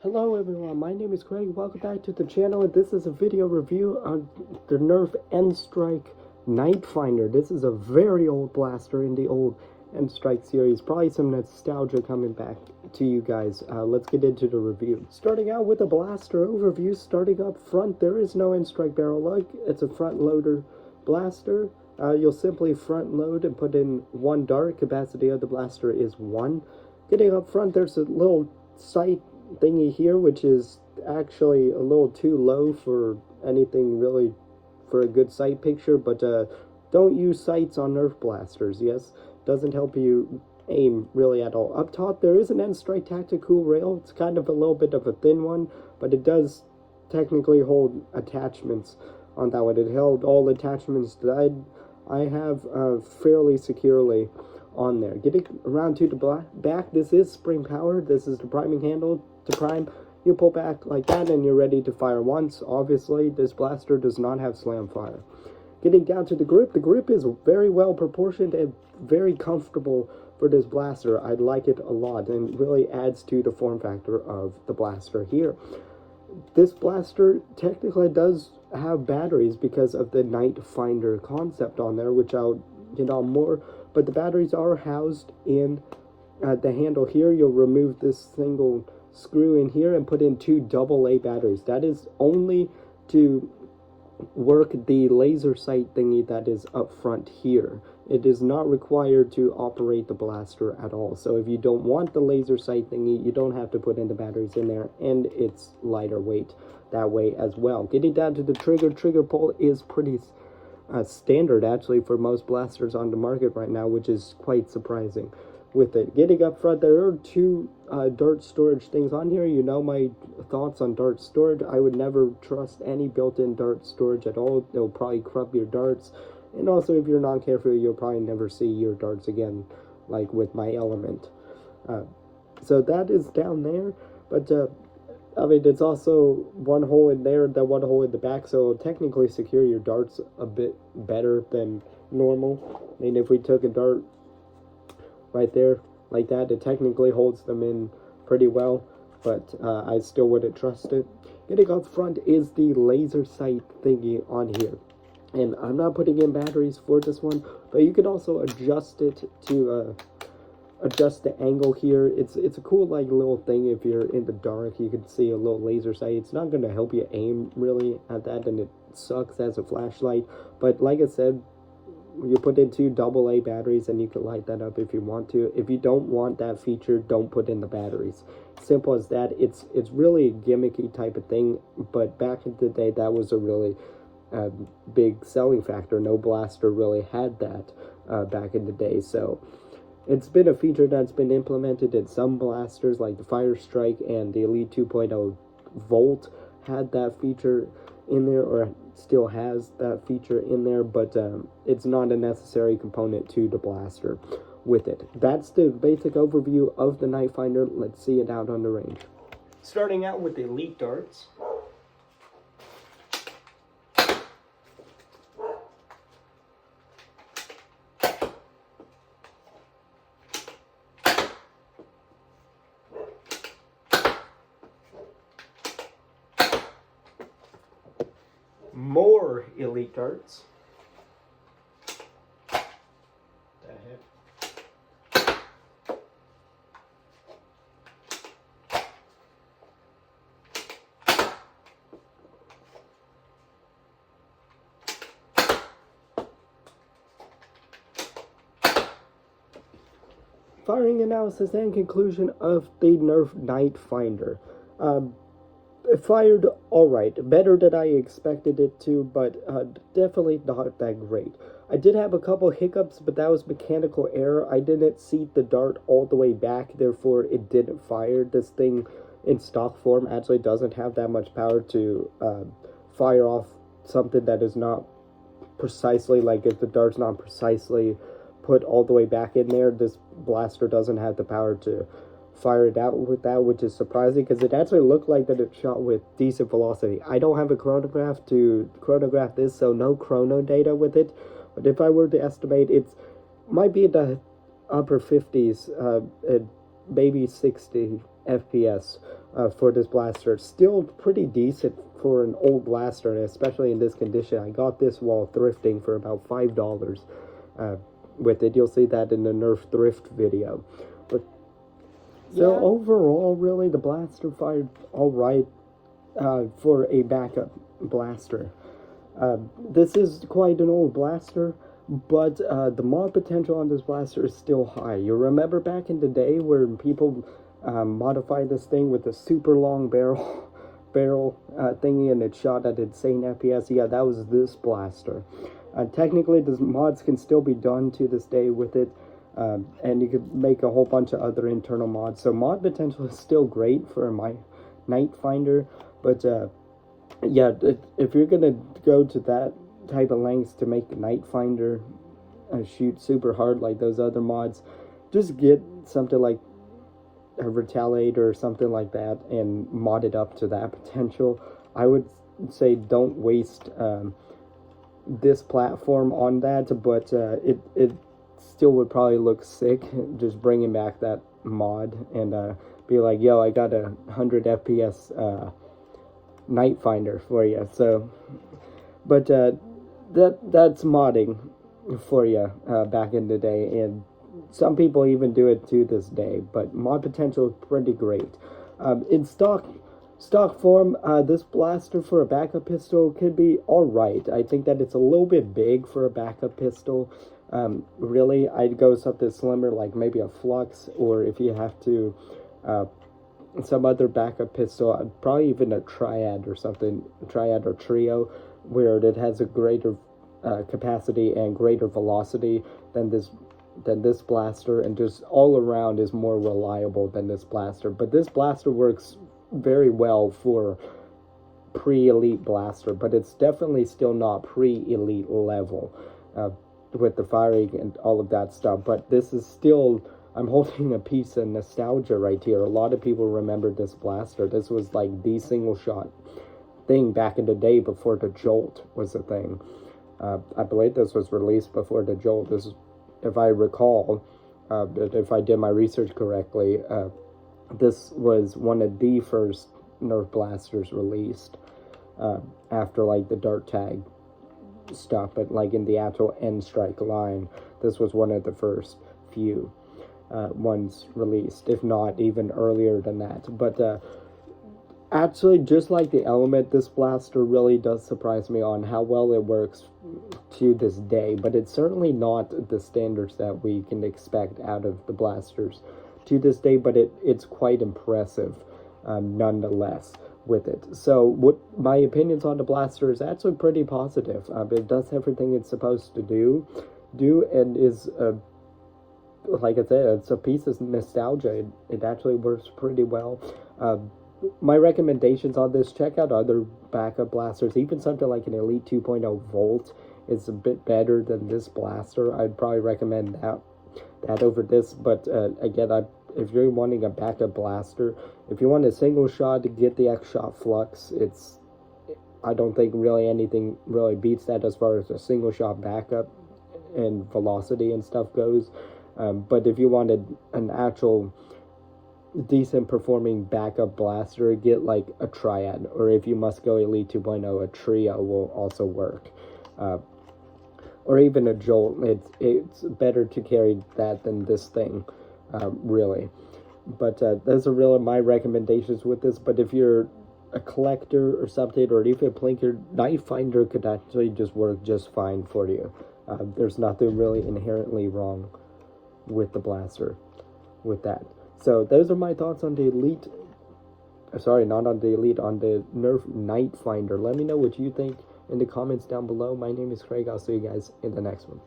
Hello everyone, my name is Craig. Welcome back to the channel, and this is a video review on the Nerf N-Strike Nite Finder. This is a very old blaster in the old N-Strike series. Probably some nostalgia coming back to you guys. Let's get into the review. Starting out with a blaster overview, starting up front, there is no N-Strike barrel lug. It's a front loader blaster. You'll simply front load and put in one dart. Capacity of the blaster is 1. Getting up front, there's a little sight thingy here, which is actually a little too low for anything really for a good sight picture, but don't use sights on Nerf blasters. Yes, doesn't help you aim really at all. Up top there is an N-Strike tactical rail. It's kind of a little bit of a thin one, but it does technically hold attachments on that one. It held all attachments that I have fairly securely on there. Getting around to the back, this is spring powered. This is the priming handle to prime. You pull back like that and you're ready to fire once. Obviously, this blaster does not have slam fire. Getting down to the grip is very well proportioned and very comfortable for this blaster. I like it a lot and really adds to the form factor of the blaster here. This blaster technically does have batteries because of the Nite Finder concept on there, which I'll get on more, but the batteries are housed in the handle here. You'll remove this single screw in here and put in 2 AA batteries. That is only to work the laser sight thingy that is up front here. It is not required to operate the blaster at all. So if you don't want the laser sight thingy, you don't have to put in the batteries in there, and it's lighter weight that way as well. Getting down to the trigger pull is pretty standard actually for most blasters on the market right now, which is quite surprising with it. Getting up front, there are 2 dart storage things on here. You know my thoughts on dart storage. I would never trust any built-in dart storage at all. They'll probably corrupt your darts, and also if you're not careful, you'll probably never see your darts again, like with my element. So that is down there, but I mean, it's also 1 hole in there, then 1 hole in the back, so it'll technically secure your darts a bit better than normal. I mean, if we took a dart right there like that, it technically holds them in pretty well, but I still wouldn't trust it. Getting up front is the laser sight thingy on here, and I'm not putting in batteries for this one, but you can also adjust it to adjust the angle here. It's a cool like little thing. If you're in the dark, you can see a little laser sight. It's not going to help you aim really at that, and it sucks as a flashlight, but like I said, you put in 2 AA batteries and you can light that up if you want to. If you don't want that feature, don't put in the batteries. Simple as that. It's really a gimmicky type of thing, but back in the day, that was a really big selling factor. No blaster really had that back in the day, so it's been a feature that's been implemented in some blasters, like the Fire Strike and the Elite 2.0 Volt had that feature in there, or still has that feature in there, but it's not a necessary component to the blaster with it. That's the basic overview of the Nite Finder. Let's see it out on the range. Starting out with the Elite darts. More Elite darts. Firing analysis and conclusion of the Nerf Nite Finder. It fired alright, better than I expected it to, but definitely not that great. I did have a couple hiccups, but that was mechanical error. I didn't seat the dart all the way back, therefore it didn't fire. This thing in stock form actually doesn't have that much power to fire off something that is not precisely, like if the dart's not precisely put all the way back in there, this blaster doesn't have the power to fire it out with that, which is surprising because it actually looked like that it shot with decent velocity. I don't have a chronograph to chronograph this, so no chrono data with it, but if I were to estimate, it might be in the upper 50s, maybe 60 FPS for this blaster. Still pretty decent for an old blaster, and especially in this condition. I got this while thrifting for about $5 with it. You'll see that in the Nerf thrift video. But so overall, really, the blaster fired all right for a backup blaster. This is quite an old blaster, but the mod potential on this blaster is still high. You remember back in the day where people modified this thing with a super long barrel thingy, and it shot at insane FPS? Yeah, that was this blaster. Technically, the mods can still be done to this day with it, and you could make a whole bunch of other internal mods. So mod potential is still great for my Nite finder, but yeah, if you're gonna go to that type of lengths to make the Nite finder shoot super hard like those other mods, just get something like a Retaliator or something like that and mod it up to that potential. I would say don't waste this platform on that, but it still would probably look sick just bringing back that mod and be like, yo, I got a 100 FPS Nite finder for you. So, but that's modding for you back in the day, and some people even do it to this day, but mod potential is pretty great. In stock form, this blaster for a backup pistol could be alright. I think that it's a little bit big for a backup pistol. Really, I'd go something slimmer, like maybe a Flux, or if you have to, some other backup pistol, probably even a Triad or something, Triad or Trio, where it has a greater capacity and greater velocity than this blaster, and just all around is more reliable than this blaster. But this blaster works very well for pre-elite blaster, but it's definitely still not pre-elite level with the firing and all of that stuff. But this is still, I'm holding a piece of nostalgia right here. A lot of people remember this blaster. This was like the single shot thing back in the day before the Jolt was a thing. I believe this was released before the Jolt. This is, if I recall, if I did my research correctly, this was one of the first Nerf blasters released after like the Dart Tag stuff, but like in the actual N-Strike line, this was one of the first few ones released, if not even earlier than that. But actually, just like the Element, this blaster really does surprise me on how well it works to this day, but it's certainly not the standards that we can expect out of the blasters to this day, but it's quite impressive nonetheless with it. So what my opinions on the blaster is actually pretty positive. It does everything it's supposed to do and is like I said, it's a piece of nostalgia. It actually works pretty well. My recommendations on this, check out other backup blasters. Even something like an Elite 2.0 Volt is a bit better than this blaster. I'd probably recommend that over this. But again, if you're wanting a backup blaster, if you want a single shot, to get the X-Shot Flux. I don't think really anything really beats that as far as a single shot backup and velocity and stuff goes. But if you wanted an actual decent performing backup blaster, get like a Triad, or if you must go Elite 2.0, a Trio will also work, or even a Jolt. It's better to carry that than this thing, really. But those are really my recommendations with this. But if you're a collector or something, or even a plinker, Nite Finder could actually just work just fine for you. There's nothing really inherently wrong with the blaster with that. So those are my thoughts on the Elite, sorry, not on the Elite, on the Nerf Nite Finder. Let me know what you think in the comments down below. My name is Craig. I'll see you guys in the next one.